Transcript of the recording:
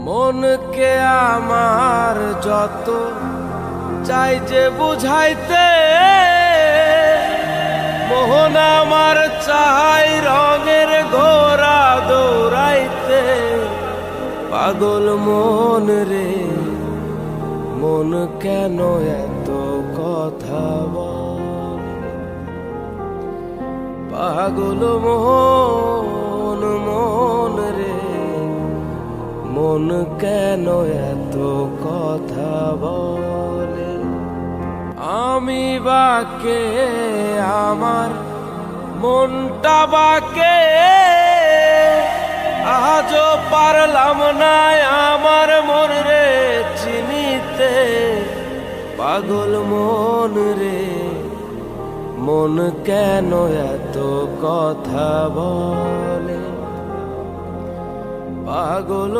মনকে আমার যত চাই যে বুঝাইতে, মোহন আমার চাই রঙের ঘোড়া দৌড়াইতে। পাগল মন রে, মন কেন এত কথা বলে? পাগল মন, মন রে, মন কেন এত কথা বলে? আমি বাকে, আমার মনটা বাকে, আজও পারলাম না আমার মন রে চিনিতে। পাগল মন রে, মন কেন এত কথা বলে? পাগল